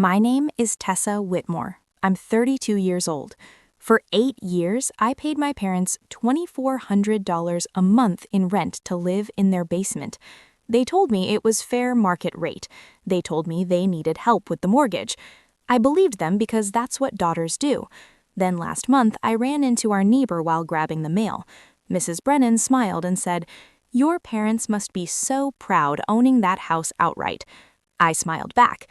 My name is Tessa Whitmore. I'm 32 years old. For 8 years, I paid my parents $2,400 a month in rent to live in their basement. They told me it was fair market rate. They told me they needed help with the mortgage. I believed them because that's what daughters do. Then last month, I ran into our neighbor while grabbing the mail. Mrs. Brennan smiled and said, "Your parents must be so proud owning that house outright." I smiled back.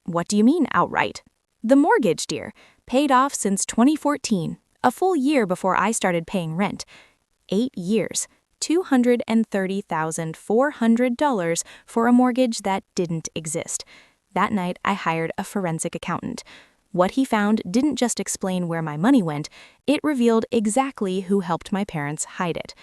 "What do you mean outright?" "The mortgage, dear. Paid off since 2014, a full year before I started paying rent. 8 years, $230,400 for a mortgage that didn't exist. That night, I hired a forensic accountant. What he found didn't just explain where my money went, it revealed exactly who helped my parents hide it.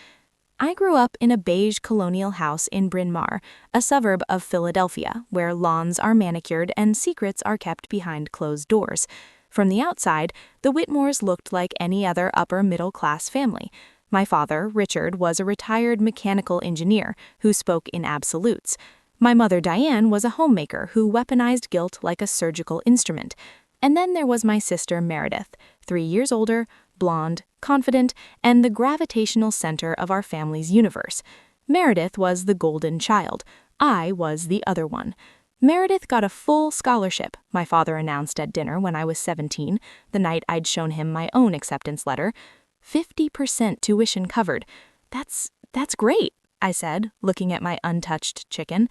I grew up in a beige colonial house in Bryn Mawr, a suburb of Philadelphia, where lawns are manicured and secrets are kept behind closed doors. From the outside, the Whitmores looked like any other upper-middle-class family. My father, Richard, was a retired mechanical engineer who spoke in absolutes. My mother, Diane, was a homemaker who weaponized guilt like a surgical instrument. And then there was my sister, Meredith, 3 years older, blonde, confident, and the gravitational center of our family's universe. Meredith was the golden child. I was the other one. Meredith got a full scholarship, my father announced at dinner when I was 17, the night I'd shown him my own acceptance letter. 50% tuition covered. That's great, I said, looking at my untouched chicken.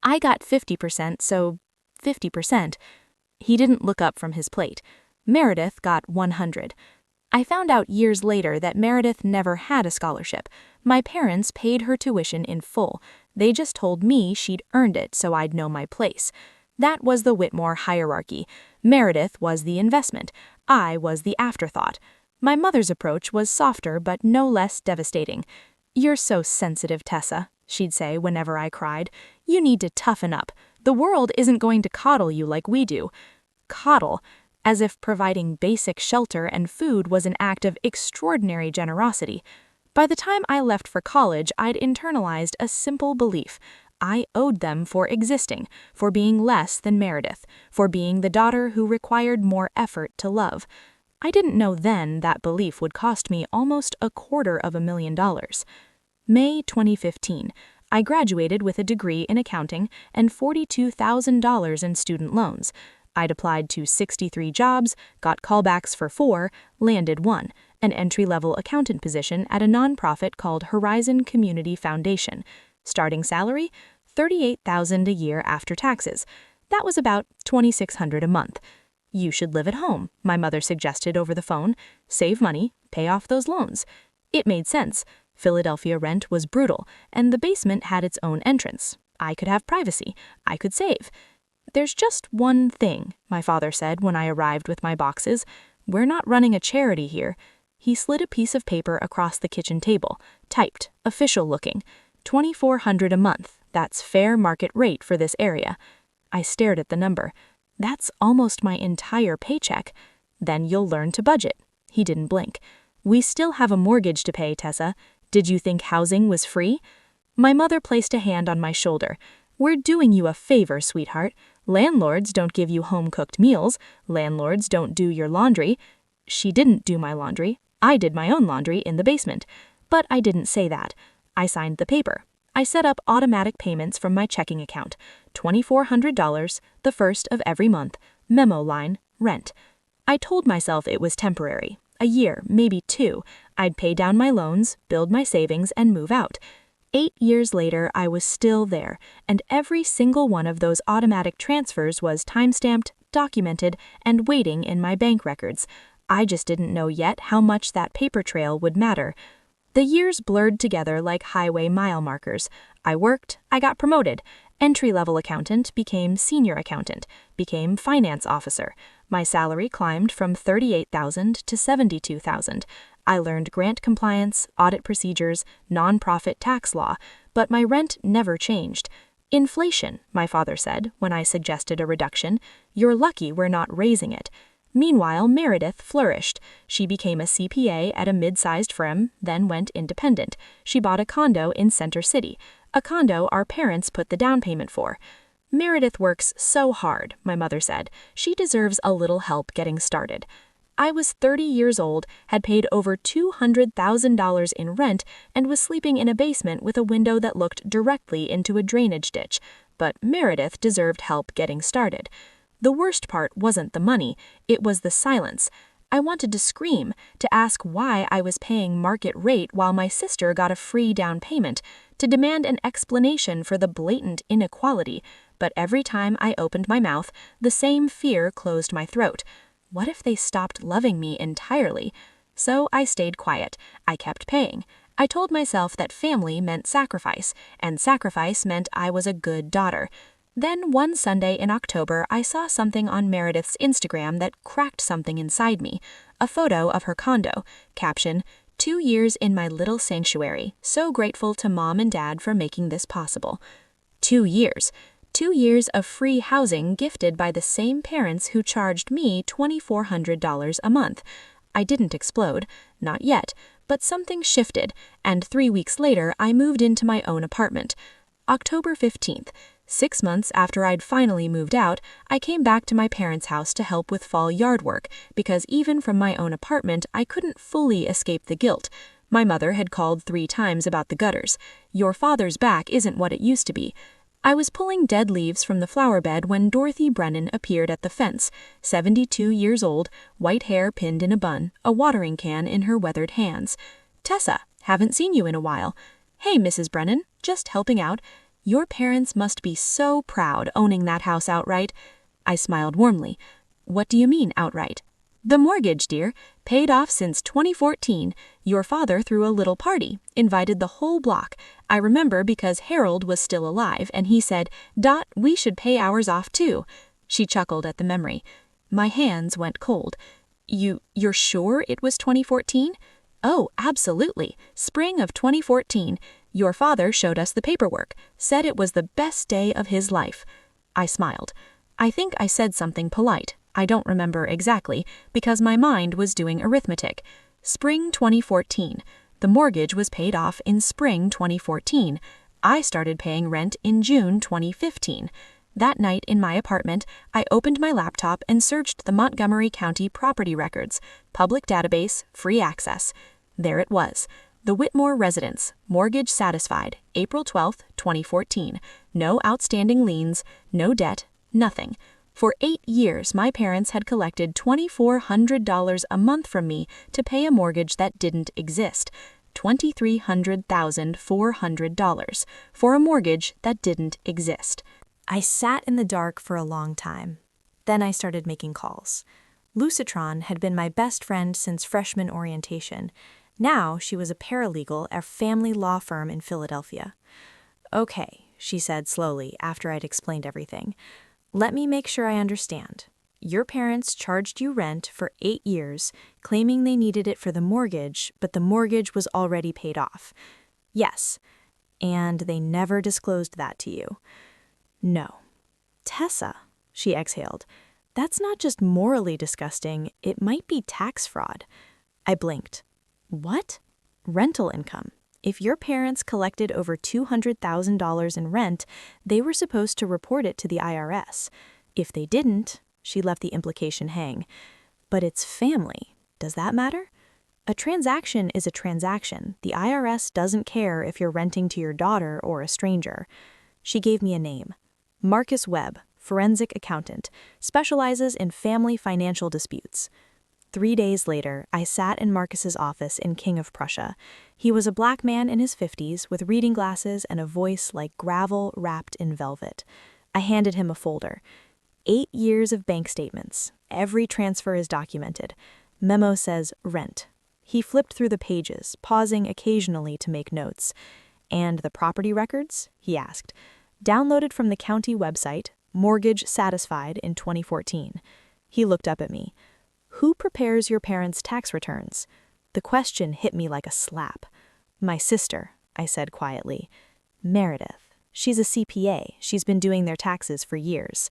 I got 50%, so 50%. He didn't look up from his plate. Meredith got 100. I found out years later that Meredith never had a scholarship. My parents paid her tuition in full. They just told me she'd earned it so I'd know my place. That was the Whitmore hierarchy. Meredith was the investment. I was the afterthought. My mother's approach was softer but no less devastating. "You're so sensitive, Tessa," she'd say whenever I cried. "You need to toughen up. The world isn't going to coddle you like we do." Coddle, as if providing basic shelter and food was an act of extraordinary generosity. By the time I left for college, I'd internalized a simple belief. I owed them for existing, for being less than Meredith, for being the daughter who required more effort to love. I didn't know then that belief would cost me almost $250,000. May 2015. I graduated with a degree in accounting and $42,000 in student loans. I'd applied to 63 jobs, got callbacks for 4, landed 1, an entry-level accountant position at a nonprofit called Horizon Community Foundation. Starting salary, $38,000 a year after taxes. That was about $2,600 a month. "You should live at home," my mother suggested over the phone. "Save money, pay off those loans." It made sense. Philadelphia rent was brutal, and the basement had its own entrance. I could have privacy. I could save. "There's just one thing," my father said when I arrived with my boxes. "We're not running a charity here." He slid a piece of paper across the kitchen table, typed, official looking. $2,400 a month. That's fair market rate for this area. I stared at the number. That's almost my entire paycheck. "Then you'll learn to budget." He didn't blink. "We still have a mortgage to pay, Tessa. Did you think housing was free?" My mother placed a hand on my shoulder. "We're doing you a favor, sweetheart. Landlords don't give you home-cooked meals. Landlords don't do your laundry." She didn't do my laundry. I did my own laundry in the basement. But I didn't say that. I signed the paper. I set up automatic payments from my checking account. $2,400, the first of every month. Memo line, rent. I told myself it was temporary. A year, maybe 2. I'd pay down my loans, build my savings, and move out. 8 years later, I was still there, and every single one of those automatic transfers was timestamped, documented, and waiting in my bank records. I just didn't know yet how much that paper trail would matter. The years blurred together like highway mile markers. I worked, I got promoted. Entry-level accountant became senior accountant, became finance officer. My salary climbed from $38,000 to $72,000. I learned grant compliance, audit procedures, nonprofit tax law, but my rent never changed. "Inflation," my father said when I suggested a reduction. "You're lucky we're not raising it." Meanwhile, Meredith flourished. She became a CPA at a mid-sized firm, then went independent. She bought a condo in Center City, a condo our parents put the down payment for. "Meredith works so hard," my mother said. "She deserves a little help getting started." I was 30 years old, had paid over $200,000 in rent, and was sleeping in a basement with a window that looked directly into a drainage ditch. But Meredith deserved help getting started. The worst part wasn't the money, it was the silence. I wanted to scream, to ask why I was paying market rate while my sister got a free down payment, to demand an explanation for the blatant inequality. But every time I opened my mouth, the same fear closed my throat. What if they stopped loving me entirely? So I stayed quiet. I kept paying. I told myself that family meant sacrifice, and sacrifice meant I was a good daughter. Then one Sunday in October, I saw something on Meredith's Instagram that cracked something inside me. A photo of her condo. Caption, "2 years in my little sanctuary. So grateful to Mom and Dad for making this possible." 2 years. 2 years of free housing gifted by the same parents who charged me $2,400 a month. I didn't explode. Not yet. But something shifted, and 3 weeks later, I moved into my own apartment. October 15th. 6 months after I'd finally moved out, I came back to my parents' house to help with fall yard work, because even from my own apartment, I couldn't fully escape the guilt. My mother had called 3 times about the gutters. "Your father's back isn't what it used to be." I was pulling dead leaves from the flower bed when Dorothy Brennan appeared at the fence, 72 years old, white hair pinned in a bun, a watering can in her weathered hands. "Tessa, haven't seen you in a while." "Hey, Mrs. Brennan, just helping out. Your parents must be so proud owning that house outright." I smiled warmly. "What do you mean outright?" "The mortgage, dear. Paid off since 2014. Your father threw a little party, invited the whole block. I remember because Harold was still alive, and he said, 'Dot, we should pay ours off too.'" She chuckled at the memory. My hands went cold. You're sure it was 2014? "Oh, absolutely. Spring of 2014. Your father showed us the paperwork, said it was the best day of his life." I smiled. I think I said something polite. I don't remember exactly, because my mind was doing arithmetic. Spring 2014. The mortgage was paid off in spring 2014. I started paying rent in June 2015. That night in my apartment, I opened my laptop and searched the Montgomery County property records, public database, free access. There it was. The Whitmore residence, mortgage satisfied, April 12, 2014. No outstanding liens, no debt, nothing. For 8 years, my parents had collected $2,400 a month from me to pay a mortgage that didn't exist. $23,400 for a mortgage that didn't exist. I sat in the dark for a long time. Then I started making calls. Lucitron had been my best friend since freshman orientation. Now she was a paralegal at a family law firm in Philadelphia. "Okay," she said slowly after I'd explained everything. "Let me make sure I understand. Your parents charged you rent for 8 years, claiming they needed it for the mortgage, but the mortgage was already paid off." "Yes." "And they never disclosed that to you?" "No." "Tessa," she exhaled, "that's not just morally disgusting, it might be tax fraud." I blinked. "What?" "Rental income. If your parents collected over $200,000 in rent, they were supposed to report it to the IRS. If they didn't," she left the implication hang. "But it's family. Does that matter?" "A transaction is a transaction. The IRS doesn't care if you're renting to your daughter or a stranger." She gave me a name. Marcus Webb, forensic accountant, specializes in family financial disputes. 3 days later, I sat in Marcus's office in King of Prussia. He was a black man in his 50s with reading glasses and a voice like gravel wrapped in velvet. I handed him a folder. 8 years of bank statements. Every transfer is documented. Memo says rent. He flipped through the pages, pausing occasionally to make notes. "And the property records?" he asked. "Downloaded from the county website, mortgage satisfied in 2014. He looked up at me. "Who prepares your parents' tax returns?" The question hit me like a slap. "My sister," I said quietly. "Meredith. She's a CPA. She's been doing their taxes for years."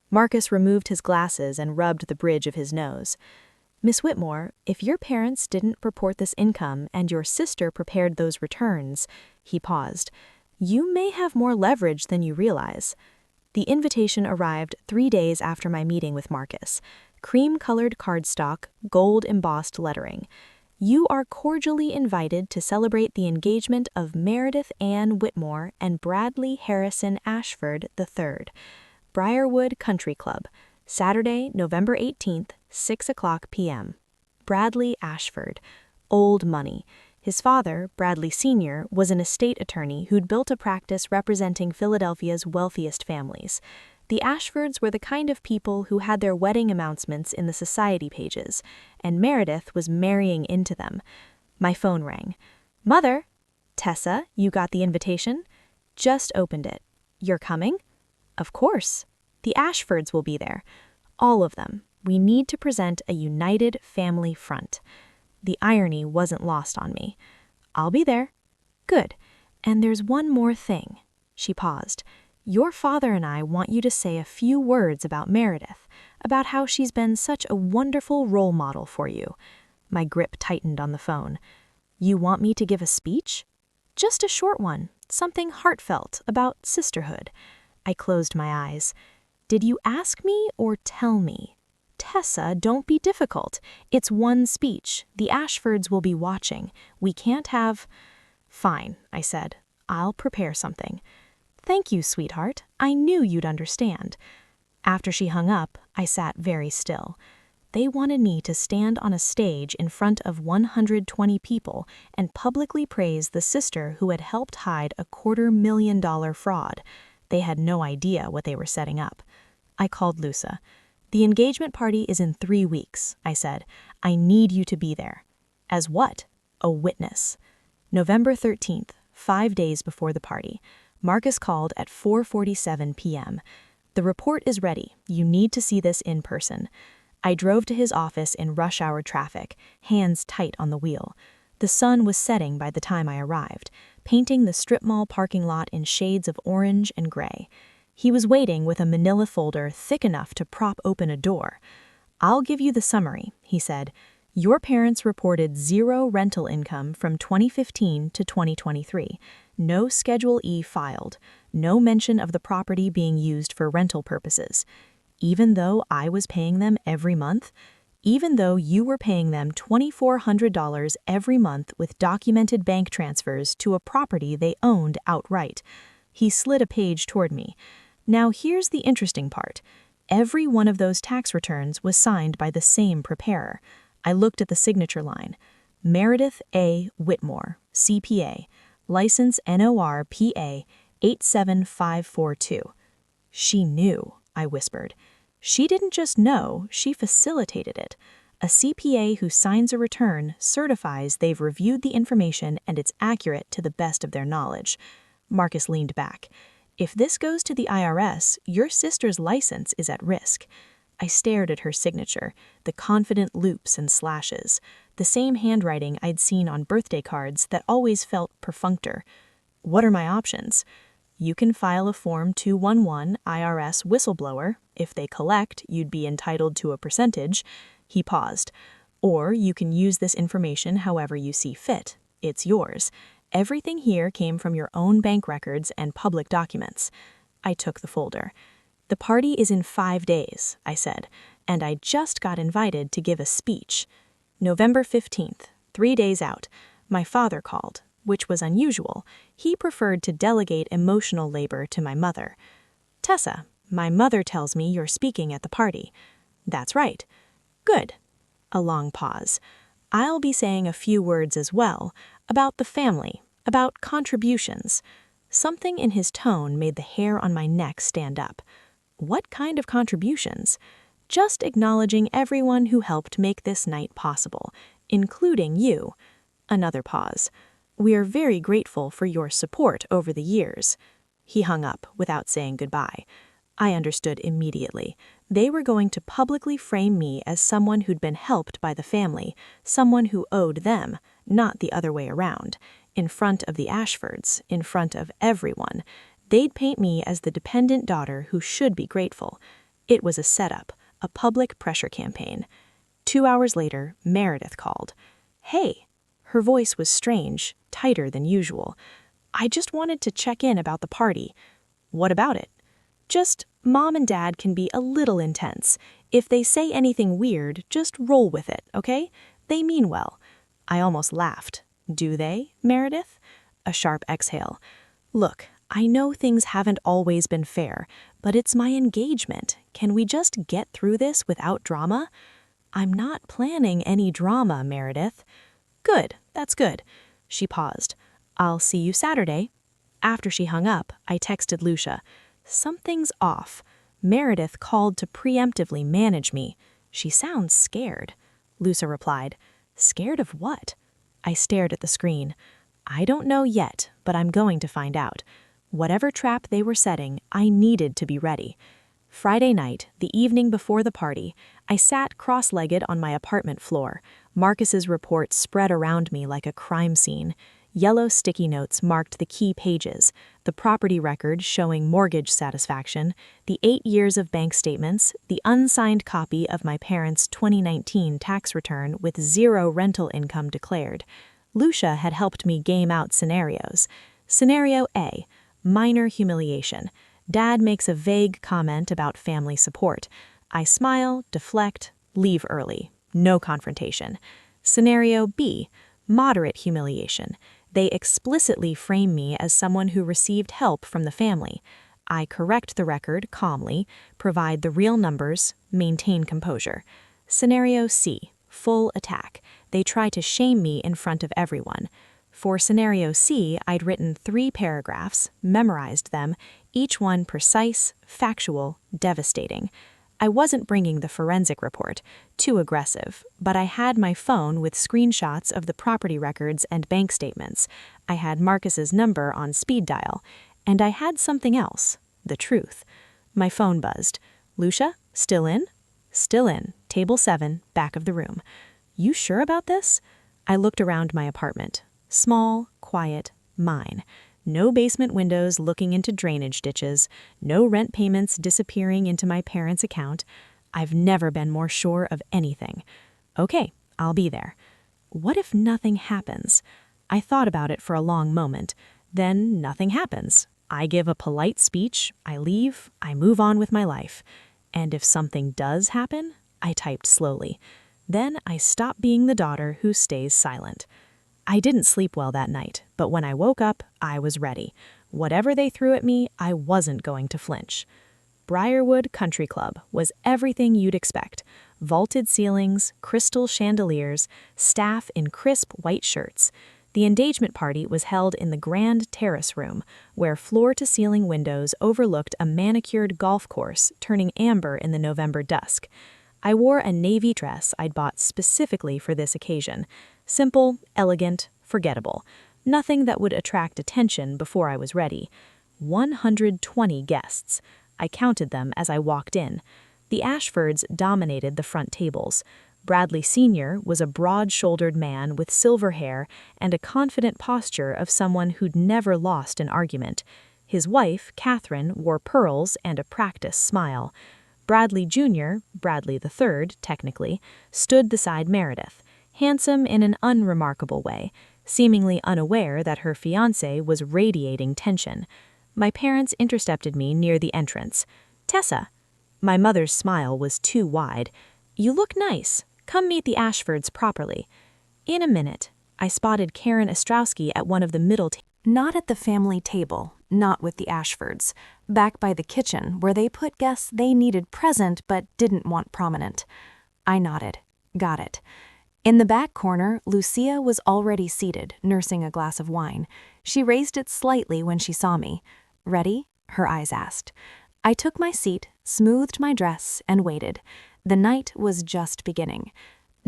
Marcus removed his glasses and rubbed the bridge of his nose. "Miss Whitmore, if your parents didn't report this income and your sister prepared those returns," he paused, "you may have more leverage than you realize." The invitation arrived 3 days after my meeting with Marcus. Cream-colored cardstock, gold-embossed lettering. You are cordially invited to celebrate the engagement of Meredith Ann Whitmore and Bradley Harrison Ashford III. Briarwood Country Club, Saturday, November 18th, 6 o'clock p.m. Bradley Ashford. Old money. His father, Bradley Sr., was an estate attorney who'd built a practice representing Philadelphia's wealthiest families. The Ashfords were the kind of people who had their wedding announcements in the society pages, and Meredith was marrying into them. My phone rang. "Mother?" "Tessa, you got the invitation?" "Just opened it." "You're coming?" "Of course. The Ashfords will be there. All of them. We need to present a united family front." The irony wasn't lost on me. "I'll be there." "Good. And there's one more thing." She paused. "Your father and I want you to say a few words about Meredith, about how she's been such a wonderful role model for you." My grip tightened on the phone. "You want me to give a speech?" "Just a short one, something heartfelt about sisterhood." I closed my eyes. "Did you ask me or tell me?" "Tessa, don't be difficult. It's one speech. The Ashfords will be watching. We can't have—" "Fine," I said. "I'll prepare something." "Thank you, sweetheart. I knew you'd understand." After she hung up, I sat very still. They wanted me to stand on a stage in front of 120 people and publicly praise the sister who had helped hide a $250,000 fraud. They had no idea what they were setting up. I called Lusa. "The engagement party is in 3 weeks," I said. "I need you to be there." "As what?" "A witness." November 13th, 5 days before the party. Marcus called at 4:47 p.m. "The report is ready. You need to see this in person." I drove to his office in rush hour traffic, hands tight on the wheel. The sun was setting by the time I arrived, painting the strip mall parking lot in shades of orange and gray. He was waiting with a manila folder thick enough to prop open a door. "I'll give you the summary," he said. "Your parents reported 0 rental income from 2015 to 2023. No Schedule E filed. No mention of the property being used for rental purposes. Even though I was paying them every month? Even though you were paying them $2,400 every month with documented bank transfers to a property they owned outright." He slid a page toward me. "Now here's the interesting part. Every one of those tax returns was signed by the same preparer." I looked at the signature line. "Meredith A. Whitmore, CPA, license NOR-PA 87542. "She knew," I whispered. "She didn't just know, she facilitated it. A CPA who signs a return certifies they've reviewed the information and it's accurate to the best of their knowledge." Marcus leaned back. "If this goes to the IRS, your sister's license is at risk." I stared at her signature, the confident loops and slashes, the same handwriting I'd seen on birthday cards that always felt perfunctor. "What are my options?" "You can file a Form 211 IRS whistleblower. If they collect, you'd be entitled to a percentage." He paused. "Or you can use this information however you see fit. It's yours. Everything here came from your own bank records and public documents." I took the folder. "The party is in 5 days," I said, "and I just got invited to give a speech." November 15th, 3 days out. My father called, which was unusual. He preferred to delegate emotional labor to my mother. "Tessa, my mother tells me you're speaking at the party." "That's right." "Good." A long pause. "I'll be saying a few words as well, about the family, about contributions." Something in his tone made the hair on my neck stand up. "What kind of contributions?" "Just acknowledging everyone who helped make this night possible, including you." Another pause. "We are very grateful for your support over the years." He hung up without saying goodbye. I understood immediately. They were going to publicly frame me as someone who'd been helped by the family, someone who owed them, not the other way around. In front of the Ashfords, in front of everyone. They'd paint me as the dependent daughter who should be grateful. It was a setup, a public pressure campaign. 2 hours later, Meredith called. "Hey." Her voice was strange, tighter than usual. "I just wanted to check in about the party." "What about it?" Just mom and dad can be a little intense. If they say anything weird, just roll with it, okay? They mean well." I almost laughed. "Do they, Meredith?" A sharp exhale. "Look, I know things haven't always been fair, but it's my engagement. Can we just get through this without drama?" "I'm not planning any drama, Meredith." "Good, that's good." She paused. "I'll see you Saturday." After she hung up, I texted Lucia. "Something's off. Meredith called to preemptively manage me. She sounds scared." Lucia replied, "Scared of what?" I stared at the screen. "I don't know yet, but I'm going to find out. Whatever trap they were setting, I needed to be ready." Friday night, the evening before the party, I sat cross-legged on my apartment floor. Marcus's report spread around me like a crime scene. Yellow sticky notes marked the key pages, the property record showing mortgage satisfaction, the 8 years of bank statements, the unsigned copy of my parents' 2019 tax return with 0 rental income declared. Lucia had helped me game out scenarios. Scenario A, minor humiliation. Dad makes a vague comment about family support. I smile, deflect, leave early. No confrontation. Scenario B, moderate humiliation. They explicitly frame me as someone who received help from the family. I correct the record calmly, provide the real numbers, maintain composure. Scenario C, full attack. They try to shame me in front of everyone. For Scenario C, I'd written 3 paragraphs, memorized them, each one precise, factual, devastating. I wasn't bringing the forensic report, too aggressive, but I had my phone with screenshots of the property records and bank statements. I had Marcus's number on speed dial, and I had something else, the truth. My phone buzzed. "Lucia, still in?" "Still in, table 7, back of the room." "You sure about this?" I looked around my apartment. Small, quiet, mine. No basement windows looking into drainage ditches, no rent payments disappearing into my parents' account. I've never been more sure of anything. "Okay, I'll be there." What if nothing happens? I thought about it for a long moment. Then nothing happens. I give a polite speech, I leave, I move on with my life. And if something does happen, I typed slowly. Then I stop being the daughter who stays silent. I didn't sleep well that night, but when I woke up, I was ready. Whatever they threw at me, I wasn't going to flinch. Briarwood Country Club was everything you'd expect. Vaulted ceilings, crystal chandeliers, staff in crisp white shirts. The engagement party was held in the grand terrace room, where floor-to-ceiling windows overlooked a manicured golf course turning amber in the November dusk. I wore a navy dress I'd bought specifically for this occasion. Simple, elegant, forgettable. Nothing that would attract attention before I was ready. 120 guests. I counted them as I walked in. The Ashfords dominated the front tables. Bradley Sr. was a broad-shouldered man with silver hair and a confident posture of someone who'd never lost an argument. His wife, Catherine, wore pearls and a practiced smile. Bradley Jr., Bradley III, technically, stood beside Meredith, handsome in an unremarkable way, seemingly unaware that her fiancé was radiating tension. My parents intercepted me near the entrance. "Tessa." My mother's smile was too wide. "You look nice. Come meet the Ashfords properly." In a minute, I spotted Karen Ostrowski at one of the middle tables. Not at the family table, not with the Ashfords. Back by the kitchen, where they put guests they needed present but didn't want prominent. I nodded. Got it. In the back corner, Lucia was already seated, nursing a glass of wine. She raised it slightly when she saw me. "Ready?" her eyes asked. I took my seat, smoothed my dress, and waited. The night was just beginning.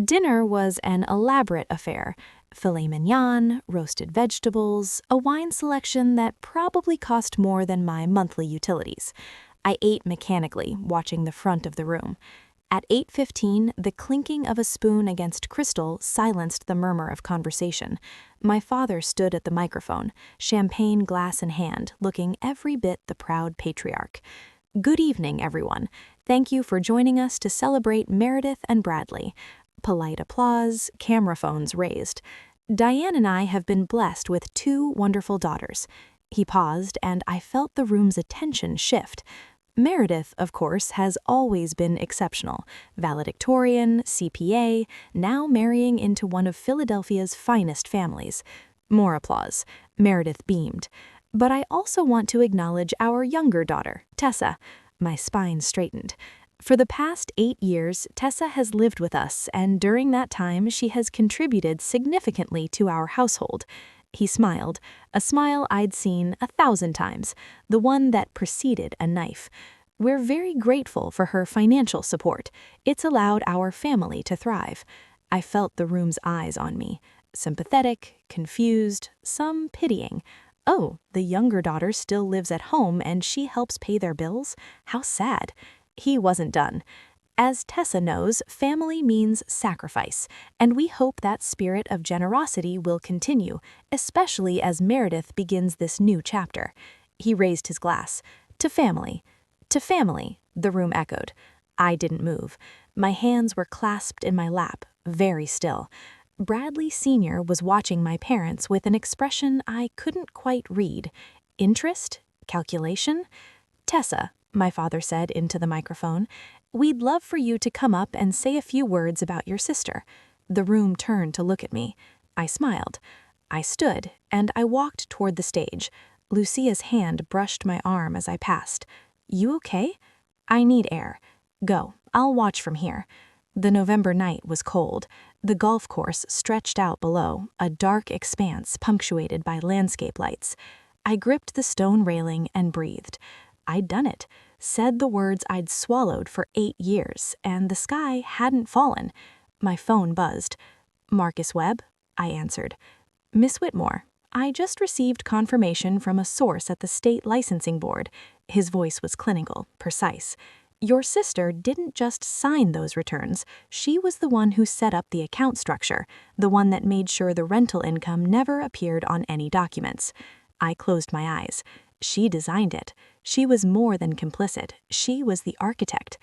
Dinner was an elaborate affair. Filet mignon, roasted vegetables, a wine selection that probably cost more than my monthly utilities. I ate mechanically, watching the front of the room. At 8:15, the clinking of a spoon against crystal silenced the murmur of conversation. My father stood at the microphone, champagne glass in hand, looking every bit the proud patriarch. "Good evening, everyone. Thank you for joining us to celebrate Meredith and Bradley." Polite applause, camera phones raised. "Diane and I have been blessed with 2 wonderful daughters." He paused, and I felt the room's attention shift. Meredith, of course, has always been exceptional. Valedictorian, CPA, now marrying into one of Philadelphia's finest families. More applause. Meredith beamed. But I also want to acknowledge our younger daughter, Tessa. My spine straightened. For the past 8 years, Tessa has lived with us, and during that time she has contributed significantly to our household. He smiled, a smile I'd seen 1,000 times, the one that preceded a knife. We're very grateful for her financial support. It's allowed our family to thrive. I felt the room's eyes on me, sympathetic, confused, some pitying. Oh, the younger daughter still lives at home and she helps pay their bills? How sad. He wasn't done. As Tessa knows, family means sacrifice, and we hope that spirit of generosity will continue, especially as Meredith begins this new chapter. He raised his glass. To family. To family, the room echoed. I didn't move. My hands were clasped in my lap, very still. Bradley Sr. was watching my parents with an expression I couldn't quite read. Interest? Calculation? Tessa, my father said into the microphone, we'd love for you to come up and say a few words about your sister. The room turned to look at me. I smiled. I stood, and I walked toward the stage. Lucia's hand brushed my arm as I passed. You okay? I need air. Go, I'll watch from here. The November night was cold. The golf course stretched out below, a dark expanse punctuated by landscape lights. I gripped the stone railing and breathed. I'd done it, said the words I'd swallowed for 8 years, and the sky hadn't fallen. My phone buzzed. Marcus Webb? I answered. Miss Whitmore, I just received confirmation from a source at the state licensing board. His voice was clinical, precise. Your sister didn't just sign those returns. She was the one who set up the account structure, the one that made sure the rental income never appeared on any documents. I closed my eyes. She designed it. She was more than complicit. She was the architect.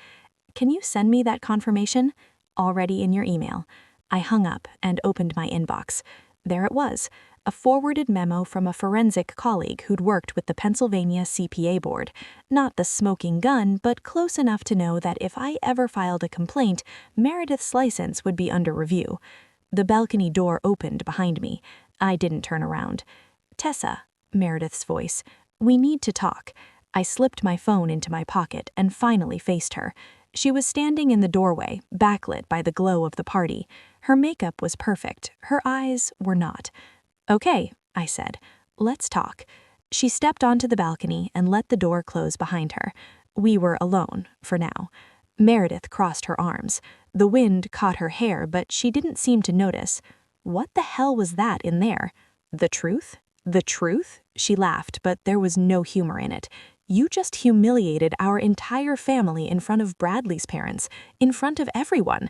Can you send me that confirmation? Already in your email. I hung up and opened my inbox. There it was, a forwarded memo from a forensic colleague who'd worked with the Pennsylvania CPA board. Not the smoking gun, but close enough to know that if I ever filed a complaint, Meredith's license would be under review. The balcony door opened behind me. I didn't turn around. Tessa, Meredith's voice. We need to talk. I slipped my phone into my pocket and finally faced her. She was standing in the doorway, backlit by the glow of the party. Her makeup was perfect. Her eyes were not. Okay, I said. Let's talk. She stepped onto the balcony and let the door close behind her. We were alone, for now. Meredith crossed her arms. The wind caught her hair, but she didn't seem to notice. What the hell was that in there? The truth? The truth? She laughed, but there was no humor in it. You just humiliated our entire family in front of Bradley's parents, in front of everyone.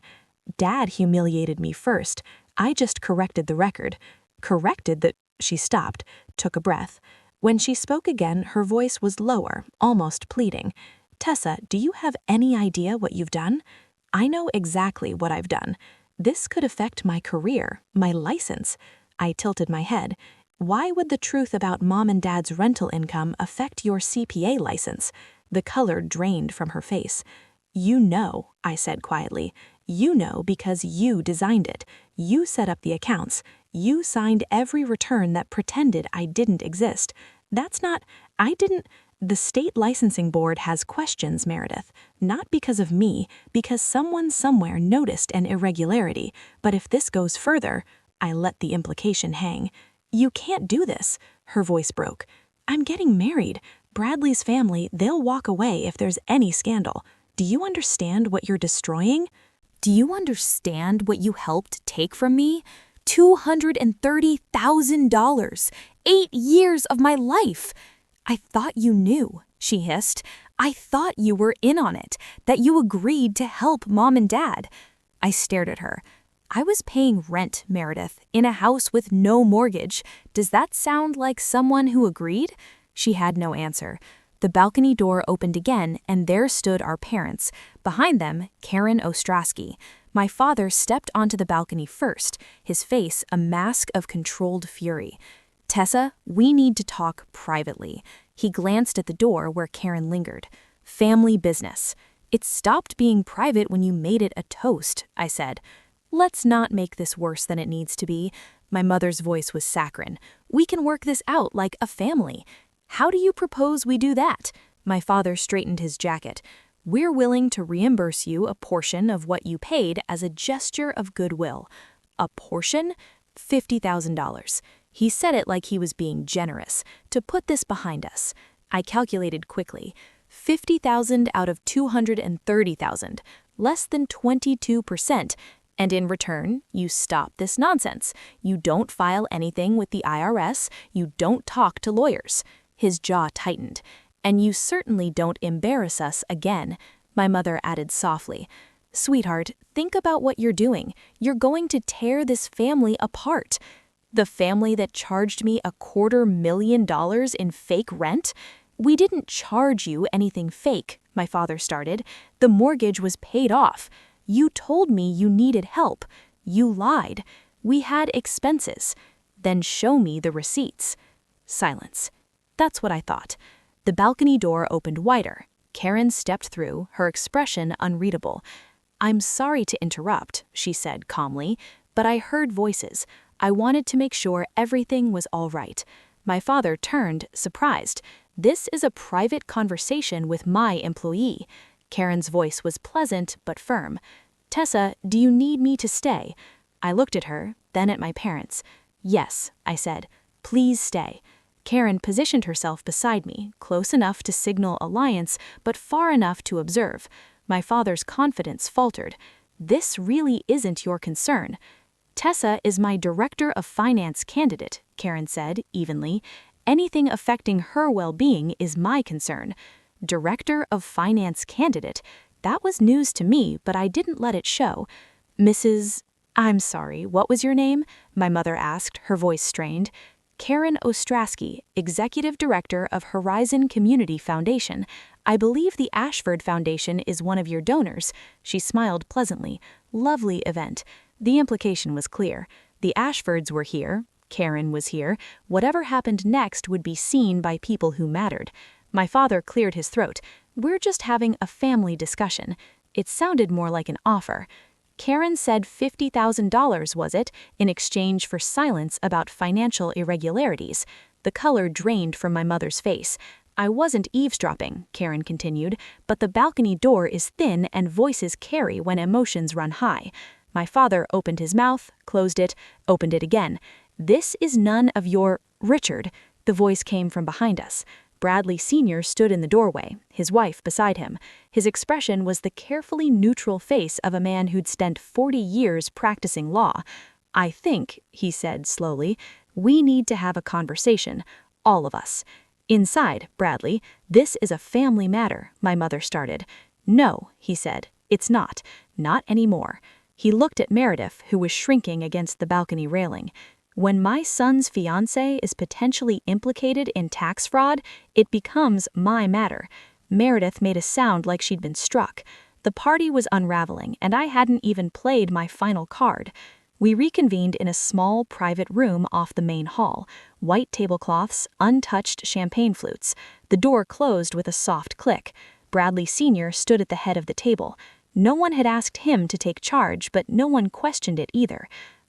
Dad humiliated me first. I just corrected the record. Corrected the... She stopped, took a breath. When she spoke again, her voice was lower, almost pleading. Tessa, do you have any idea what you've done? I know exactly what I've done. This could affect my career, my license. I tilted my head. Why would the truth about Mom and Dad's rental income affect your CPA license? The color drained from her face. You know, I said quietly. You know because you designed it. You set up the accounts. You signed every return that pretended I didn't exist. That's not... I didn't... The state licensing board has questions, Meredith. Not because of me, because someone somewhere noticed an irregularity. But if this goes further... I let the implication hang. You can't do this. Her voice broke. I'm getting married. Bradley's family, they'll walk away if there's any scandal. Do you understand what you're destroying? Do you understand what you helped take from me? $230,000. 8 years of my life. I thought you knew, she hissed. I thought you were in on it, that you agreed to help Mom and Dad. I stared at her. I was paying rent, Meredith, in a house with no mortgage. Does that sound like someone who agreed? She had no answer. The balcony door opened again, and there stood our parents. Behind them, Karen Ostrowski. My father stepped onto the balcony first, his face a mask of controlled fury. Tessa, we need to talk privately. He glanced at the door where Karen lingered. Family business. It stopped being private when you made it a toast, I said. Let's not make this worse than it needs to be. My mother's voice was saccharine. We can work this out like a family. How do you propose we do that? My father straightened his jacket. We're willing to reimburse you a portion of what you paid as a gesture of goodwill. A portion? $50,000. He said it like he was being generous. To put this behind us. I calculated quickly. 50,000 out of 230,000, less than 22%. And in return, you stop this nonsense. You don't file anything with the IRS. You don't talk to lawyers. His jaw tightened. And you certainly don't embarrass us again, my mother added softly. Sweetheart, think about what you're doing. You're going to tear this family apart. The family that charged me $250,000 in fake rent? We didn't charge you anything fake, my father started. The mortgage was paid off. You told me you needed help. You lied. We had expenses. Then show me the receipts. Silence. That's what I thought. The balcony door opened wider. Karen stepped through, her expression unreadable. I'm sorry to interrupt, she said calmly, but I heard voices. I wanted to make sure everything was all right. My father turned, surprised. This is a private conversation with my employee. Karen's voice was pleasant but firm. Tessa, do you need me to stay? I looked at her, then at my parents. Yes, I said. Please stay. Karen positioned herself beside me, close enough to signal alliance, but far enough to observe. My father's confidence faltered. This really isn't your concern. Tessa is my director of finance candidate, Karen said, evenly. Anything affecting her well-being is my concern. Director of finance candidate? That was news to me, but I didn't let it show. I'm sorry, what was your name? My mother asked, her voice strained. Karen Ostrowski, Executive Director of Horizon Community Foundation. I believe the Ashford Foundation is one of your donors. She smiled pleasantly. Lovely event. The implication was clear. The Ashfords were here. Karen was here. Whatever happened next would be seen by people who mattered. My father cleared his throat. We're just having a family discussion. It sounded more like an offer. Karen said $50,000, was it, in exchange for silence about financial irregularities. The color drained from my mother's face. I wasn't eavesdropping, Karen continued, but the balcony door is thin and voices carry when emotions run high. My father opened his mouth, closed it, opened it again. This is none of your... Richard, the voice came from behind us. Bradley Sr. stood in the doorway, his wife beside him. His expression was the carefully neutral face of a man who'd spent 40 years practicing law. I think, he said slowly, we need to have a conversation, all of us. Inside, Bradley, this is a family matter, my mother started. No, he said, it's not. Not anymore. He looked at Meredith, who was shrinking against the balcony railing. When my son's fiancé is potentially implicated in tax fraud, it becomes my matter. Meredith made a sound like she'd been struck. The party was unraveling, and I hadn't even played my final card. We reconvened in a small, private room off the main hall. White tablecloths, untouched champagne flutes. The door closed with a soft click. Bradley Sr. stood at the head of the table. No one had asked him to take charge, but no one questioned it either.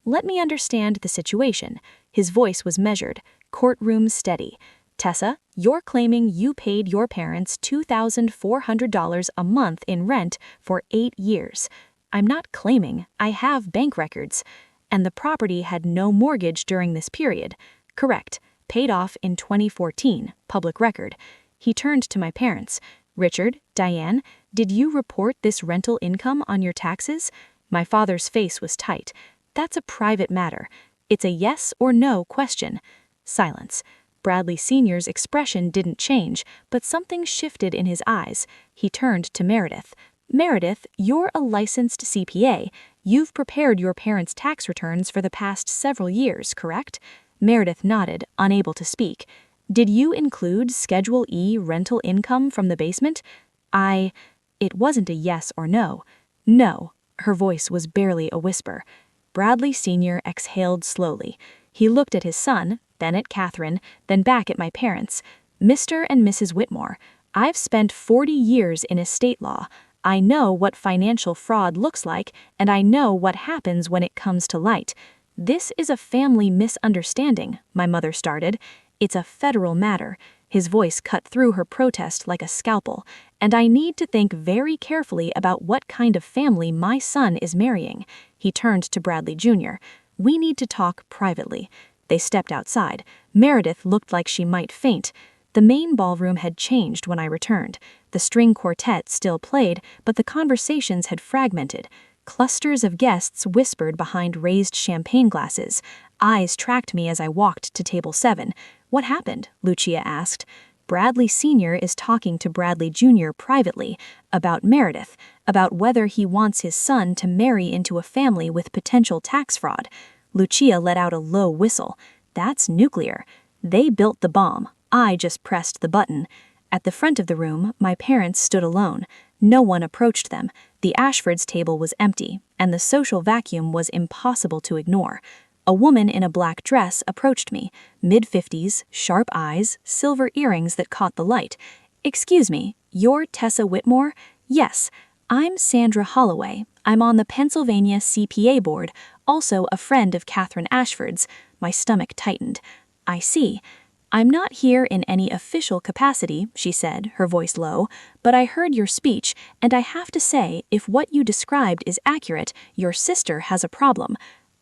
Let me understand the situation. His voice was measured, courtroom steady. Tessa, you're claiming you paid your parents $2,400 a month in rent for 8 years. I'm not claiming, I have bank records. And the property had no mortgage during this period. Correct, paid off in 2014, public record. He turned to my parents. Richard, Diane, did you report this rental income on your taxes? My father's face was tight. That's a private matter. It's a yes or no question. Silence. Bradley Sr.'s expression didn't change, but something shifted in his eyes. He turned to Meredith. Meredith, you're a licensed CPA. You've prepared your parents' tax returns for the past several years, correct? Meredith nodded, unable to speak. Did you include Schedule E rental income from the basement? It wasn't a yes or no. No. Her voice was barely a whisper. Bradley Sr. exhaled slowly. He looked at his son, then at Catherine, then back at my parents. Mr. and Mrs. Whitmore, I've spent 40 years in estate law. I know what financial fraud looks like, and I know what happens when it comes to light. This is a family misunderstanding, my mother started. It's a federal matter. His voice cut through her protest like a scalpel, and I need to think very carefully about what kind of family my son is marrying. He turned to Bradley Jr. We need to talk privately. They stepped outside. Meredith looked like she might faint. The main ballroom had changed when I returned. The string quartet still played, but the conversations had fragmented. Clusters of guests whispered behind raised champagne glasses. Eyes tracked me as I walked to table 7. What happened? Lucia asked. Bradley Sr. is talking to Bradley Jr. privately about Meredith, about whether he wants his son to marry into a family with potential tax fraud. Lucia let out a low whistle. That's nuclear. They built the bomb. I just pressed the button. At the front of the room, my parents stood alone. No one approached them. The Ashfords' table was empty, and the social vacuum was impossible to ignore. A woman in a black dress approached me, mid-50s, sharp eyes, silver earrings that caught the light. Excuse me, you're Tessa Whitmore? Yes, I'm Sandra Holloway. I'm on the Pennsylvania CPA board, also a friend of Catherine Ashford's. My stomach tightened. I see. I'm not here in any official capacity, she said, her voice low, but I heard your speech, and I have to say, if what you described is accurate, your sister has a problem.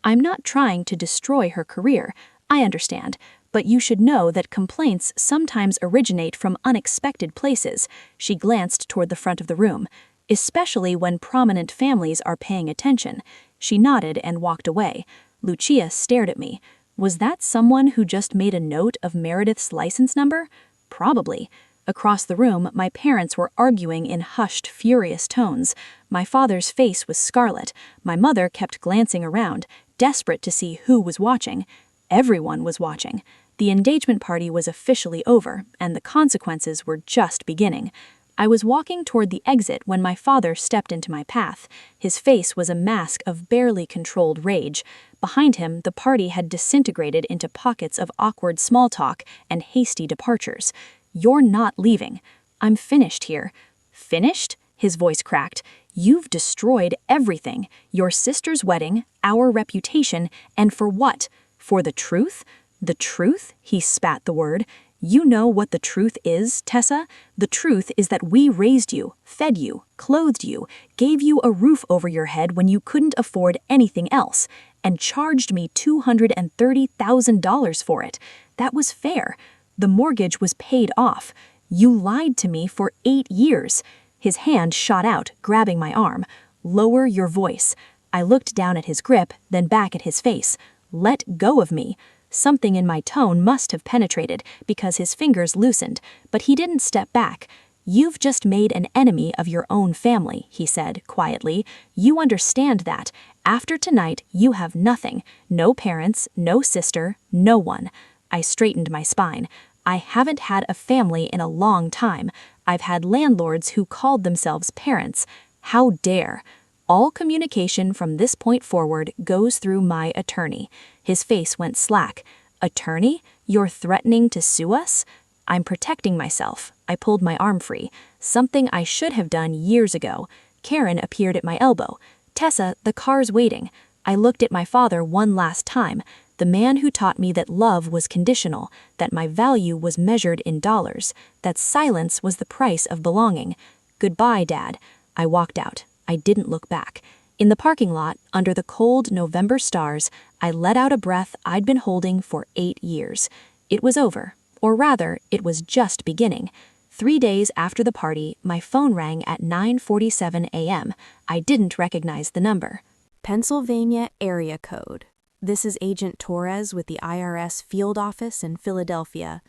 I'm not trying to destroy her career, I understand, but you should know that complaints sometimes originate from unexpected places. She glanced toward the front of the room. Especially when prominent families are paying attention. She nodded and walked away. Lucia stared at me. Was that someone who just made a note of Meredith's license number? Probably. Across the room, my parents were arguing in hushed, furious tones. My father's face was scarlet. My mother kept glancing around, desperate to see who was watching. Everyone was watching. The engagement party was officially over, and the consequences were just beginning. I was walking toward the exit when my father stepped into my path. His face was a mask of barely controlled rage. Behind him, the party had disintegrated into pockets of awkward small talk and hasty departures. You're not leaving. I'm finished here. Finished? His voice cracked. You've destroyed everything. Your sister's wedding, our reputation, and for what? For the truth? The truth? He spat the word. You know what the truth is, Tessa? The truth is that we raised you, fed you, clothed you, gave you a roof over your head when you couldn't afford anything else, and charged me $230,000 for it. That was fair. The mortgage was paid off. You lied to me for 8 years. His hand shot out, grabbing my arm. Lower your voice. I looked down at his grip, then back at his face. Let go of me. Something in my tone must have penetrated, because his fingers loosened, but he didn't step back. You've just made an enemy of your own family, he said, quietly. You understand that. After tonight, you have nothing. No parents, no sister, no one. I straightened my spine. I haven't had a family in a long time. I've had landlords who called themselves parents. How dare! All communication from this point forward goes through my attorney. His face went slack. Attorney? You're threatening to sue us? I'm protecting myself. I pulled my arm free. Something I should have done years ago. Karen appeared at my elbow. Tessa, the car's waiting. I looked at my father one last time. The man who taught me that love was conditional, that my value was measured in dollars, that silence was the price of belonging. Goodbye, Dad. I walked out. I didn't look back. In the parking lot, under the cold November stars, I let out a breath I'd been holding for 8 years. It was over, or rather, it was just beginning. 3 days after the party, my phone rang at 9:47 a.m. I didn't recognize the number. Pennsylvania area code. This is Agent Torres with the IRS field office in Philadelphia.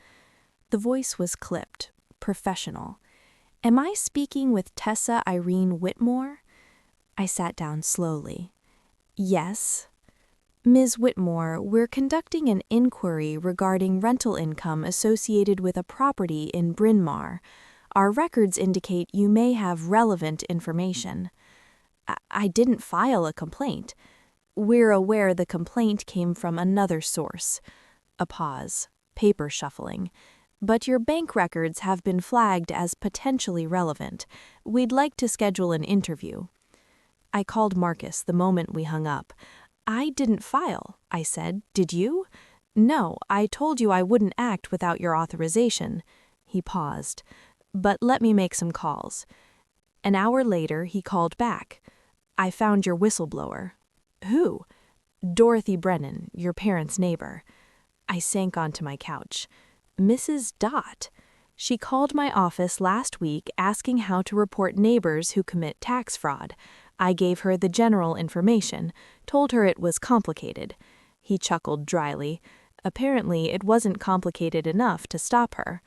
The voice was clipped, professional. Am I speaking with Tessa Irene Whitmore? I sat down slowly. Yes. Ms. Whitmore, we're conducting an inquiry regarding rental income associated with a property in Bryn Mawr. Our records indicate you may have relevant information. I didn't file a complaint. We're aware the complaint came from another source. A pause, paper shuffling. but your bank records have been flagged as potentially relevant. We'd like to schedule an interview." I called Marcus the moment we hung up. "I didn't file," I said. "Did you?" "No, I told you I wouldn't act without your authorization." He paused. "But let me make some calls." An hour later, he called back. "I found your whistleblower." "Who?" "Dorothy Brennan, your parents' neighbor." I sank onto my couch. Mrs. Dot. She called my office last week asking how to report neighbors who commit tax fraud. I gave her the general information, told her it was complicated. He chuckled dryly. Apparently, it wasn't complicated enough to stop her.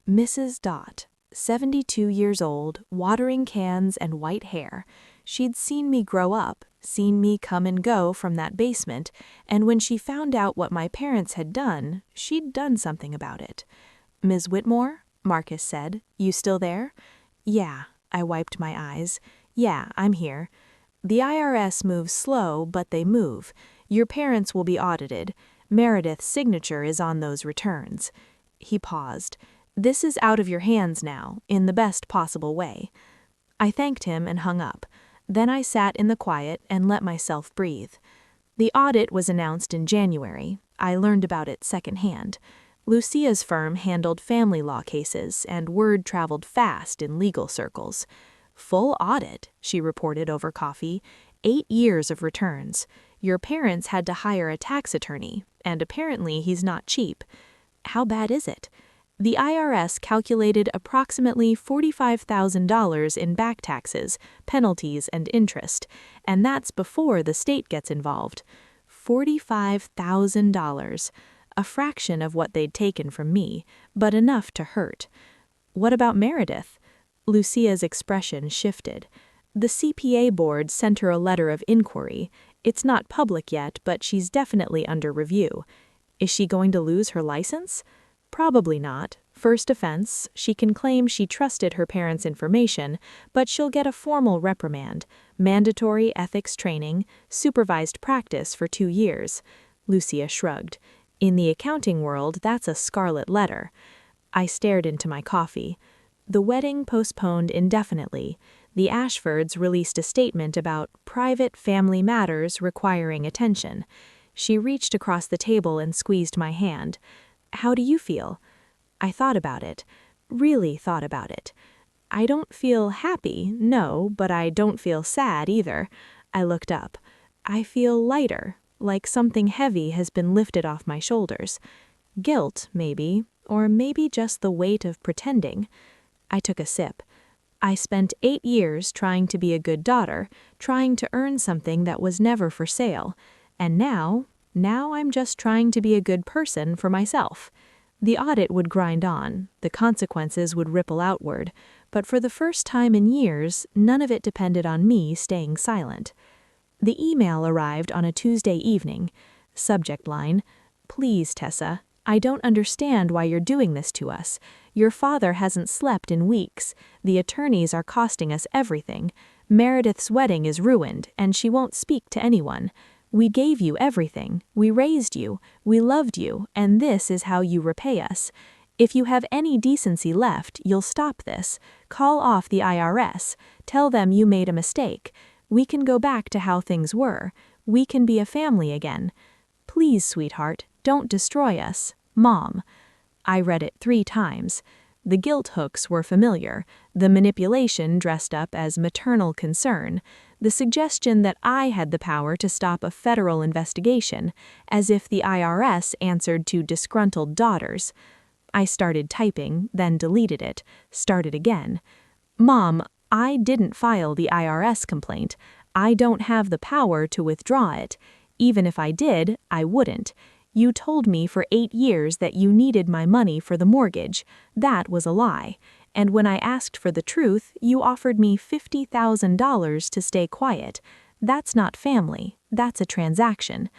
Mrs. Dot, 72 years old, watering cans and white hair. She'd seen me grow up, seen me come and go from that basement, and when she found out what my parents had done, she'd done something about it. "Ms. Whitmore?" Marcus said. "You still there?" "Yeah," I wiped my eyes. "Yeah, I'm here. The IRS moves slow, but they move. Your parents will be audited. Meredith's signature is on those returns." He paused. "This is out of your hands now, in the best possible way." I thanked him and hung up. Then I sat in the quiet and let myself breathe. The audit was announced in January. I learned about it secondhand. Lucia's firm handled family law cases, and word traveled fast in legal circles. "Full audit," she reported over coffee. 8 years of returns. Your parents had to hire a tax attorney, and apparently he's not cheap. How bad is it? The IRS calculated approximately $45,000 in back taxes, penalties, and interest, and that's before the state gets involved. $45,000. A fraction of what they'd taken from me, but enough to hurt. What about Meredith? Lucia's expression shifted. The CPA board sent her a letter of inquiry. It's not public yet, but she's definitely under review. Is she going to lose her license? Probably not. First offense, she can claim she trusted her parents' information, but she'll get a formal reprimand, mandatory ethics training, supervised practice for 2 years. Lucia shrugged. In the accounting world, that's a scarlet letter. I stared into my coffee. The wedding postponed indefinitely. The Ashfords released a statement about private family matters requiring attention. She reached across the table and squeezed my hand. "How do you feel?" I thought about it. Really thought about it. I don't feel happy, no, but I don't feel sad either. I looked up. I feel lighter, like something heavy has been lifted off my shoulders. Guilt, maybe, or maybe just the weight of pretending. I took a sip. I spent 8 years trying to be a good daughter, trying to earn something that was never for sale, and now I'm just trying to be a good person for myself. The audit would grind on, the consequences would ripple outward, but for the first time in years, none of it depended on me staying silent. The email arrived on a Tuesday evening. Subject line, "Please, Tessa, I don't understand why you're doing this to us. Your father hasn't slept in weeks. The attorneys are costing us everything. Meredith's wedding is ruined, and she won't speak to anyone. We gave you everything. We raised you. We loved you, and this is how you repay us. If you have any decency left, you'll stop this. Call off the IRS. Tell them you made a mistake. We can go back to how things were. We can be a family again. Please, sweetheart, don't destroy us. Mom." I read it 3 times. The guilt hooks were familiar, the manipulation dressed up as maternal concern, the suggestion that I had the power to stop a federal investigation, as if the IRS answered to disgruntled daughters. I started typing, then deleted it, started again. "Mom, I didn't file the IRS complaint. I don't have the power to withdraw it. Even if I did, I wouldn't. You told me for 8 years that you needed my money for the mortgage. That was a lie. And when I asked for the truth, you offered me $50,000 to stay quiet. That's not family. That's a transaction.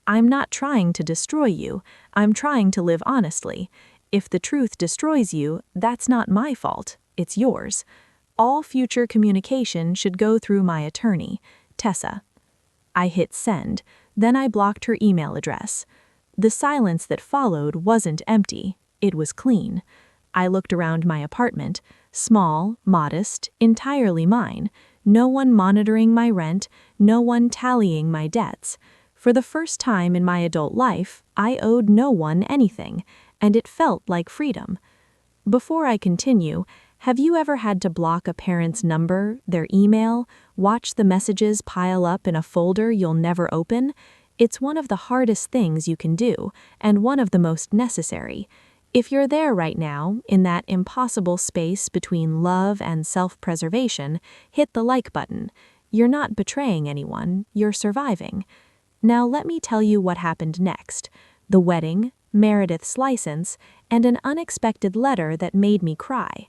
I'm not trying to destroy you. I'm trying to live honestly. If the truth destroys you, that's not my fault. It's yours. All future communication should go through my attorney, Tessa." I hit send. Then I blocked her email address. The silence that followed wasn't empty. It was clean. I looked around my apartment, small, modest, entirely mine, no one monitoring my rent, no one tallying my debts. For the first time in my adult life, I owed no one anything, and it felt like freedom. Before I continue, have you ever had to block a parent's number, their email, watch the messages pile up in a folder you'll never open? It's one of the hardest things you can do, and one of the most necessary. If you're there right now, in that impossible space between love and self-preservation, hit the like button. You're not betraying anyone, you're surviving. Now let me tell you what happened next. The wedding, Meredith's license, and an unexpected letter that made me cry.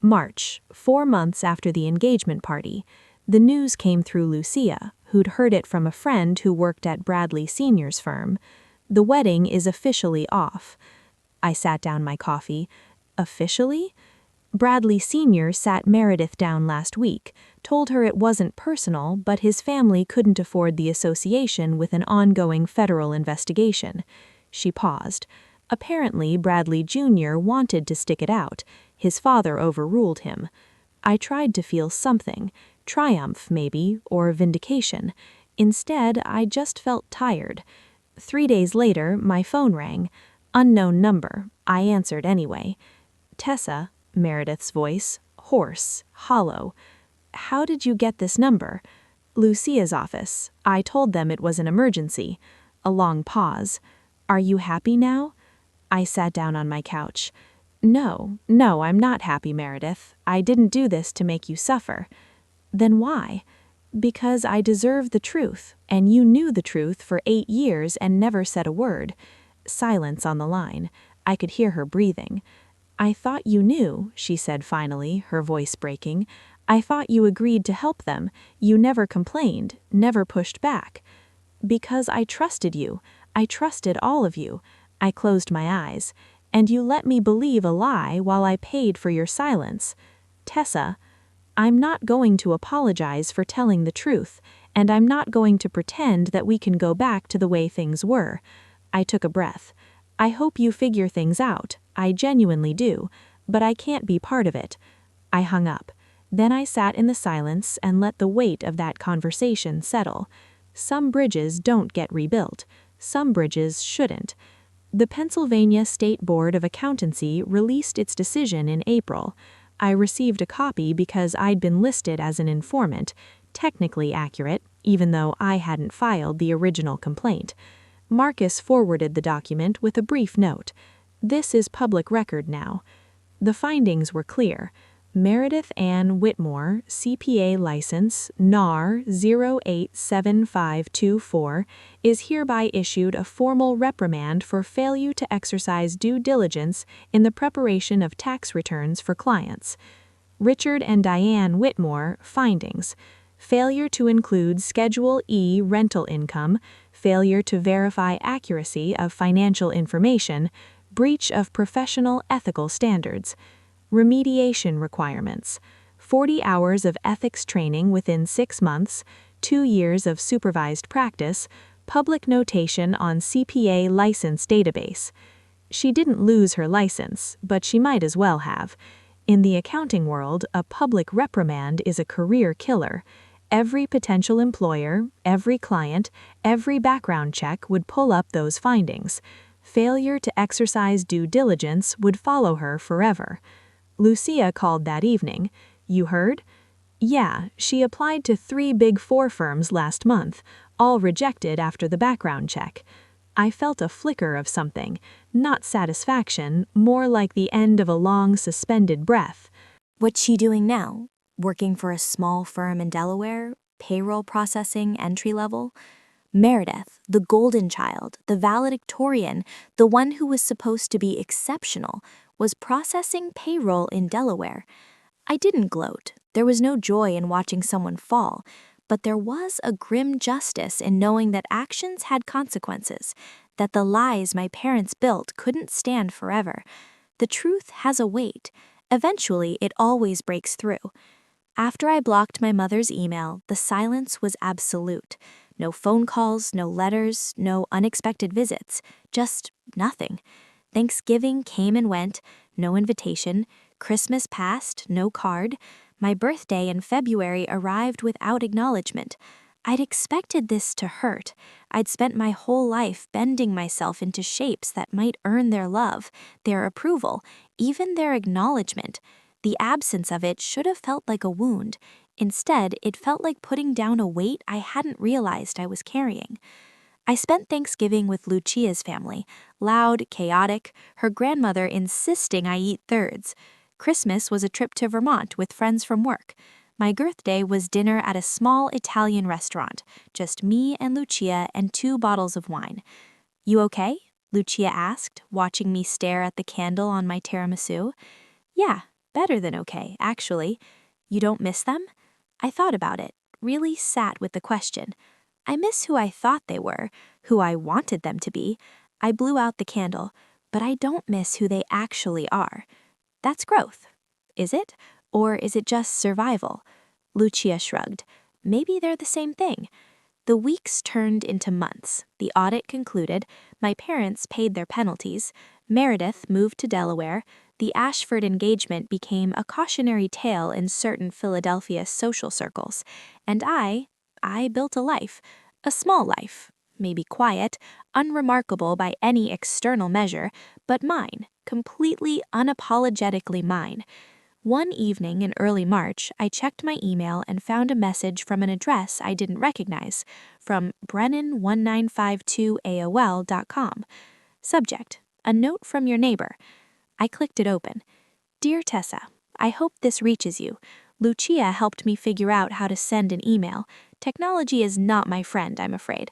March, 4 months after the engagement party. The news came through Lucia, who'd heard it from a friend who worked at Bradley Sr.'s firm. The wedding is officially off. I sat down my coffee. Officially? Bradley Sr. sat Meredith down last week, told her it wasn't personal, but his family couldn't afford the association with an ongoing federal investigation. She paused. Apparently, Bradley Jr. wanted to stick it out. His father overruled him. I tried to feel something, triumph maybe, or vindication. Instead, I just felt tired. 3 days later, my phone rang. Unknown number. I answered anyway. Tessa, Meredith's voice, hoarse, hollow. How did you get this number? Lucia's office. I told them it was an emergency. A long pause. Are you happy now? I sat down on my couch. No, I'm not happy, Meredith. I didn't do this to make you suffer. Then why? Because I deserve the truth, and you knew the truth for 8 years and never said a word. Silence on the line. I could hear her breathing. I thought you knew, she said finally, her voice breaking. I thought you agreed to help them. You never complained, never pushed back. Because I trusted you. I trusted all of you. I closed my eyes. And you let me believe a lie while I paid for your silence. Tessa, I'm not going to apologize for telling the truth, and I'm not going to pretend that we can go back to the way things were. I took a breath. I hope you figure things out. I genuinely do. But I can't be part of it. I hung up. Then I sat in the silence and let the weight of that conversation settle. Some bridges don't get rebuilt. Some bridges shouldn't. The Pennsylvania State Board of Accountancy released its decision in April. I received a copy because I'd been listed as an informant, technically accurate, even though I hadn't filed the original complaint. Marcus forwarded the document with a brief note. This is public record now. The findings were clear. Meredith Ann Whitmore, CPA license, NAR 087524, is hereby issued a formal reprimand for failure to exercise due diligence in the preparation of tax returns for clients. Richard and Diane Whitmore, findings. Failure to include Schedule E rental income, failure to verify accuracy of financial information, breach of professional ethical standards. Remediation requirements. 40 hours of ethics training within 6 months, 2 years of supervised practice, public notation on CPA license database. She didn't lose her license, but she might as well have. In the accounting world, a public reprimand is a career killer. Every potential employer, every client, every background check would pull up those findings. Failure to exercise due diligence would follow her forever. Lucia called that evening. You heard? Yeah, she applied to 3 Big Four firms last month, all rejected after the background check. I felt a flicker of something, not satisfaction, more like the end of a long suspended breath. What's she doing now? Working for a small firm in Delaware? Payroll processing, entry level? Meredith, the golden child, the valedictorian, the one who was supposed to be exceptional, was processing payroll in Delaware. I didn't gloat. There was no joy in watching someone fall, but there was a grim justice in knowing that actions had consequences, that the lies my parents built couldn't stand forever. The truth has a weight. Eventually, it always breaks through. After I blocked my mother's email, the silence was absolute. No phone calls, no letters, no unexpected visits, just nothing. Thanksgiving came and went, no invitation. Christmas passed, no card. My birthday in February arrived without acknowledgement. I'd expected this to hurt. I'd spent my whole life bending myself into shapes that might earn their love, their approval, even their acknowledgement. The absence of it should have felt like a wound. Instead, it felt like putting down a weight I hadn't realized I was carrying. I spent Thanksgiving with Lucia's family, loud, chaotic, her grandmother insisting I eat thirds. Christmas was a trip to Vermont with friends from work. My birthday was dinner at a small Italian restaurant, just me and Lucia and 2 bottles of wine. "You okay?" Lucia asked, watching me stare at the candle on my tiramisu. "Yeah, better than okay, actually. You don't miss them?" I thought about it, really sat with the question. I miss who I thought they were, who I wanted them to be. I blew out the candle, but I don't miss who they actually are. That's growth. Is it? Or is it just survival? Lucia shrugged. Maybe they're the same thing. The weeks turned into months. The audit concluded. My parents paid their penalties. Meredith moved to Delaware. The Ashford engagement became a cautionary tale in certain Philadelphia social circles. And I built a life. A small life. Maybe quiet, unremarkable by any external measure, but mine, completely unapologetically mine. One evening in early March, I checked my email and found a message from an address I didn't recognize, from brennan1952aol.com. Subject: a note from your neighbor. I clicked it open. "Dear Tessa, I hope this reaches you. Lucia helped me figure out how to send an email. Technology is not my friend, I'm afraid.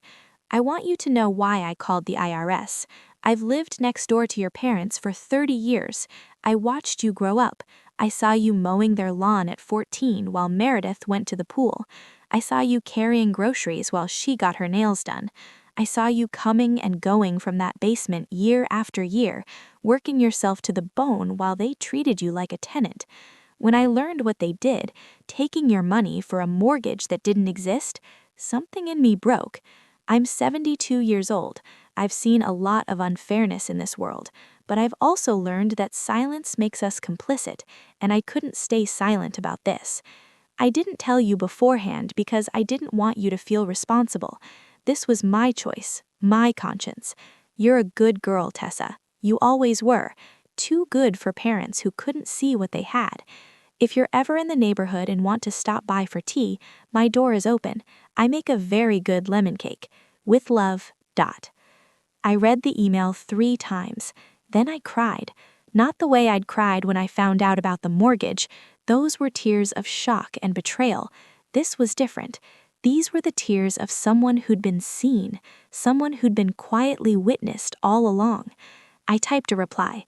I want you to know why I called the IRS. I've lived next door to your parents for 30 years. I watched you grow up. I saw you mowing their lawn at 14 while Meredith went to the pool. I saw you carrying groceries while she got her nails done. I saw you coming and going from that basement year after year, working yourself to the bone while they treated you like a tenant. When I learned what they did, taking your money for a mortgage that didn't exist, something in me broke. I'm 72 years old. I've seen a lot of unfairness in this world, but I've also learned that silence makes us complicit, and I couldn't stay silent about this. I didn't tell you beforehand because I didn't want you to feel responsible. This was my choice, my conscience. You're a good girl, Tessa. You always were. Too good for parents who couldn't see what they had. If you're ever in the neighborhood and want to stop by for tea, my door is open. I make a very good lemon cake. With love, Dot." I read the email 3 times. Then I cried. Not the way I'd cried when I found out about the mortgage. Those were tears of shock and betrayal. This was different. These were the tears of someone who'd been seen, someone who'd been quietly witnessed all along. I typed a reply.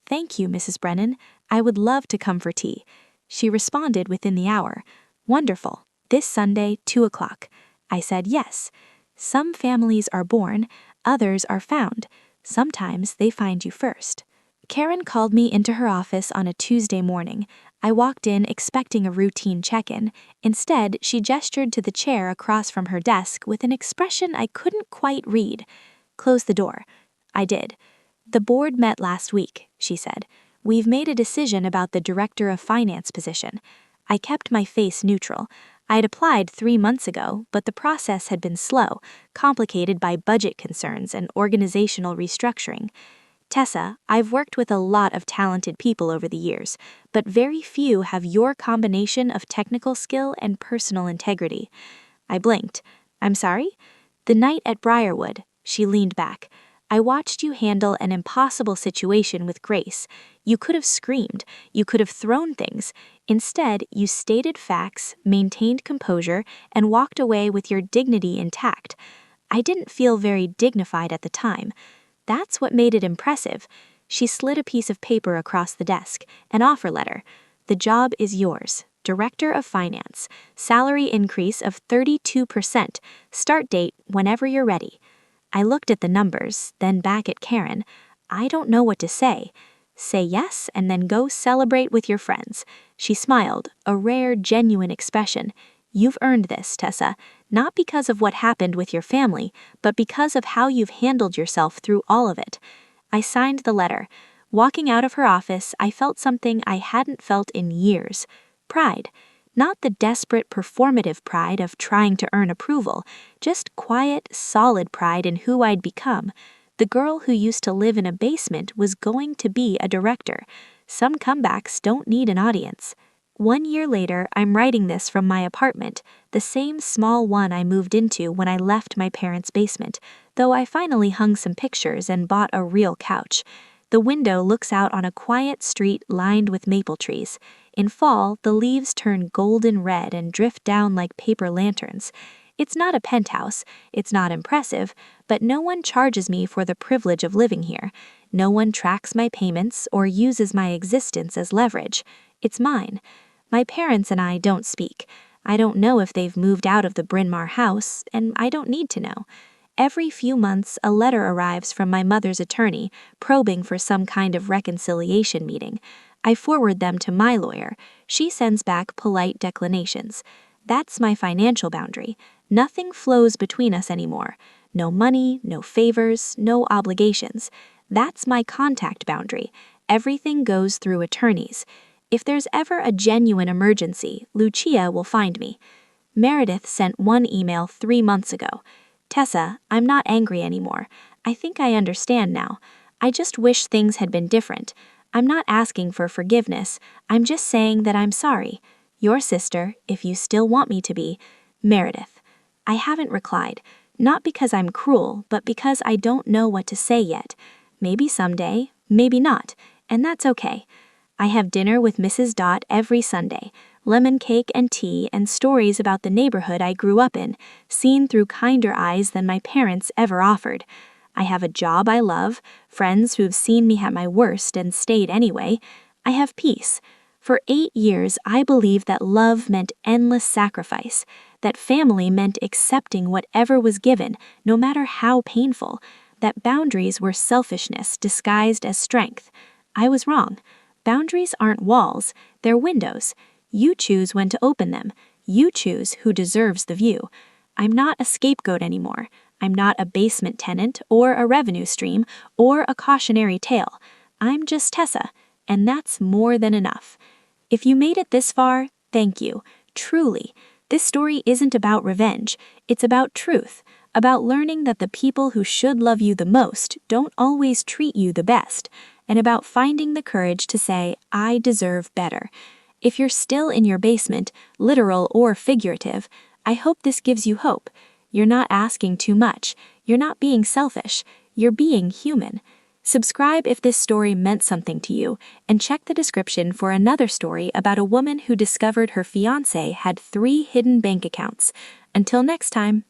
"Thank you, Mrs. Brennan. I would love to come for tea." She responded within the hour. "Wonderful. This Sunday, 2 o'clock. I said yes. Some families are born, others are found. Sometimes they find you first. Karen called me into her office on a Tuesday morning. I walked in expecting a routine check-in. Instead, she gestured to the chair across from her desk with an expression I couldn't quite read. "Close the door." I did. "The board met last week," she said. "We've made a decision about the director of finance position." I kept my face neutral. I had applied 3 months ago, but the process had been slow, complicated by budget concerns and organizational restructuring. "Tessa, I've worked with a lot of talented people over the years, but very few have your combination of technical skill and personal integrity." I blinked. "I'm sorry?" "The night at Briarwood," she leaned back. "I watched you handle an impossible situation with grace. You could have screamed. You could have thrown things. Instead, you stated facts, maintained composure, and walked away with your dignity intact. I didn't feel very dignified at the time. That's what made it impressive." She slid a piece of paper across the desk, an offer letter. "The job is yours. Director of Finance. Salary increase of 32%. Start date whenever you're ready." I looked at the numbers, then back at Karen. I don't know what to say. Say yes and then go celebrate with your friends. She smiled, a rare, genuine expression. "You've earned this, Tessa, not because of what happened with your family, but because of how you've handled yourself through all of it." I signed the letter. Walking out of her office, I felt something I hadn't felt in years. Pride. Not the desperate performative pride of trying to earn approval, just quiet, solid pride in who I'd become. The girl who used to live in a basement was going to be a director. Some comebacks don't need an audience. 1 year later, I'm writing this from my apartment, the same small one I moved into when I left my parents' basement, though I finally hung some pictures and bought a real couch. The window looks out on a quiet street lined with maple trees. In fall, the leaves turn golden red and drift down like paper lanterns. It's not a penthouse, it's not impressive, but no one charges me for the privilege of living here. No one tracks my payments or uses my existence as leverage. It's mine. My parents and I don't speak. I don't know if they've moved out of the Bryn Mawr house, and I don't need to know. Every few months, a letter arrives from my mother's attorney, probing for some kind of reconciliation meeting. I forward them to my lawyer. She sends back polite declinations. That's my financial boundary. Nothing flows between us anymore. No money, no favors, no obligations. That's my contact boundary. Everything goes through attorneys. If there's ever a genuine emergency, Lucia will find me. Meredith sent one email 3 months ago. Tessa, I'm not angry anymore. I think I understand now. I just wish things had been different. I'm not asking for forgiveness. I'm just saying that I'm sorry. Your sister, if you still want me to be, Meredith. I haven't replied, not because I'm cruel, but because I don't know what to say yet. Maybe someday, maybe not, and that's okay. I have dinner with Mrs. Dot every Sunday, lemon cake and tea and stories about the neighborhood I grew up in, seen through kinder eyes than my parents ever offered. I have a job I love, friends who've seen me at my worst and stayed anyway. I have peace. For 8 years, I believed that love meant endless sacrifice, that family meant accepting whatever was given, no matter how painful, that boundaries were selfishness disguised as strength. I was wrong. Boundaries aren't walls, they're windows. You choose when to open them. You choose who deserves the view. I'm not a scapegoat anymore. I'm not a basement tenant or a revenue stream or a cautionary tale. I'm just Tessa, and that's more than enough. If you made it this far, thank you. Truly. This story isn't about revenge. It's about truth, about learning that the people who should love you the most don't always treat you the best, and about finding the courage to say, I deserve better. If you're still in your basement, literal or figurative, I hope this gives you hope. You're not asking too much. You're not being selfish. You're being human. Subscribe if this story meant something to you, and check the description for another story about a woman who discovered her fiancé had 3 hidden bank accounts. Until next time.